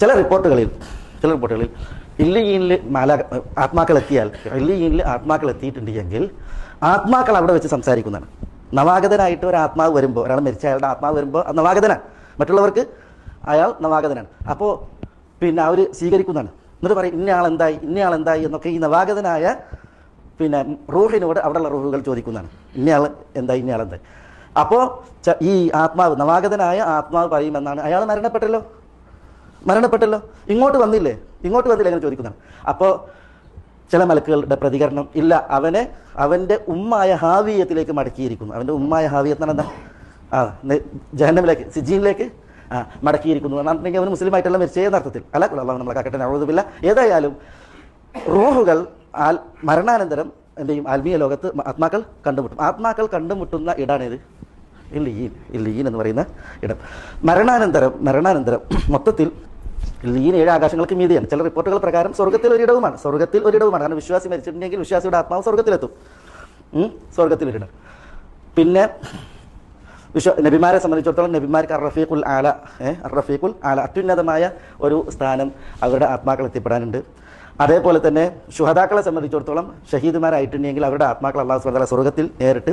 ചില റിപ്പോർട്ടുകളിൽ ഇല്ലിയീനിൽ ആത്മാക്കൾ എത്തിയിട്ടുണ്ടെങ്കിൽ ആത്മാക്കൾ അവിടെ വെച്ച് സംസാരിക്കുന്നതാണ്. നവാഗതനായിട്ട് ഒരു ആത്മാവ് വരുമ്പോൾ, ഒരാൾ മരിച്ച അയാളുടെ ആത്മാവ് വരുമ്പോൾ അത് നവാഗതനാണ്, മറ്റുള്ളവർക്ക് അയാൾ നവാഗതനാണ്. അപ്പോൾ പിന്നെ അവർ സ്വീകരിക്കുന്നതാണ്. എന്നിട്ട് പറയും ഇന്നയാളെന്തായി എന്നൊക്കെ ഈ നവാഗതനായ റൂഹിനോട് അവിടെയുള്ള റൂഹുകൾ ചോദിക്കുന്നതാണ്. ഇന്നയാൾ എന്തായി. അപ്പോൾ ഈ ആത്മാവ്, നവാഗതനായ ആത്മാവ് പറയുമെന്നാണ്, അയാൾ മരണപ്പെട്ടല്ലോ, ഇങ്ങോട്ട് വന്നില്ലേ അങ്ങനെ ചോദിക്കുന്നതാണ്. അപ്പോൾ ചില മലക്കുകളുടെ പ്രതികരണം, ഇല്ല, അവൻ്റെ ഉമ്മായ ഹാവിയത്തിലേക്ക് മടക്കിയിരിക്കുന്നു. അവൻ്റെ ഉമ്മായ ഹാവിയത്ത് എന്ന് പറഞ്ഞാൽ ജഹന്നമിലേക്ക്, സിജീനിലേക്ക് മടക്കിയിരിക്കുന്നു എന്നുണ്ടെങ്കിൽ അവന് മുസ്ലിമായിട്ടുള്ള മരിച്ചെന്ന അർത്ഥത്തിൽ. അല്ല, നമ്മളെ കാക്കട്ടെ, നഊദുബില്ലാ. ഏതായാലും റൂഹുകൾ മരണാനന്തരം എന്ത് ചെയ്യും? ആത്മീയ ലോകത്ത് ആത്മാക്കൾ കണ്ടുമുട്ടും. ആത്മാക്കൾ കണ്ടുമുട്ടുന്ന ഇടാണിത് ഇല്ലീൻ എന്ന് പറയുന്ന ഇടം. മരണാനന്തരം മൊത്തത്തിൽ ഇല്ലീൻ 7 ആകാശങ്ങൾക്ക് മീതിയാണ്. ചില റിപ്പോർട്ടുകൾ പ്രകാരം സ്വർഗത്തിൽ ഒരിടവുമാണ്. കാരണം വിശ്വാസി മരിച്ചിട്ടുണ്ടെങ്കിൽ വിശ്വാസിയുടെ ആത്മാവ് സ്വർഗത്തിലൊരിടം. പിന്നെ നബിമാരെ സംബന്ധിച്ചിടത്തോളം നബിമാർക്ക് അർറഫീഖുൽ ആല അത്യുന്നതമായ ഒരു സ്ഥാനം അവരുടെ ആത്മാക്കൾ എത്തിപ്പെടാനുണ്ട്. അതേപോലെ തന്നെ ശുഹദാക്കളെ സംബന്ധിച്ചിടത്തോളം ഷഹീദുമാരായിട്ടുണ്ടെങ്കിൽ അവരുടെ ആത്മാക്കൾ അല്ലാഹു സുബ്ഹാനഹു വ തആല സ്വർഗത്തിൽ നേരിട്ട്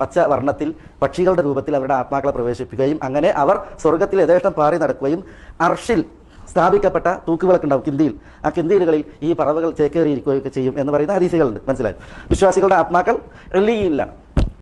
പച്ച വർണ്ണത്തിൽ പക്ഷികളുടെ രൂപത്തിൽ അവരുടെ ആത്മാക്കളെ പ്രവേശിപ്പിക്കുകയും അങ്ങനെ അവർ സ്വർഗത്തിൽ യഥേഷ്ടം പാറി നടക്കുകയും അർഷിൽ സ്ഥാപിക്കപ്പെട്ട തൂക്കുകളൊക്കെ ഉണ്ടാവും കിന്തിയിൽ. ആ കിന്തിയിലുകളിൽ ഈ പറവകൾ ചേക്കേറിയിരിക്കുകയൊക്കെ ചെയ്യും എന്ന് പറയുന്ന ഹദീസുകളുണ്ട്. മനസ്സിലായി? വിശ്വാസികളുടെ ആത്മാക്കൾ ഇല്ലീനിലാണ്.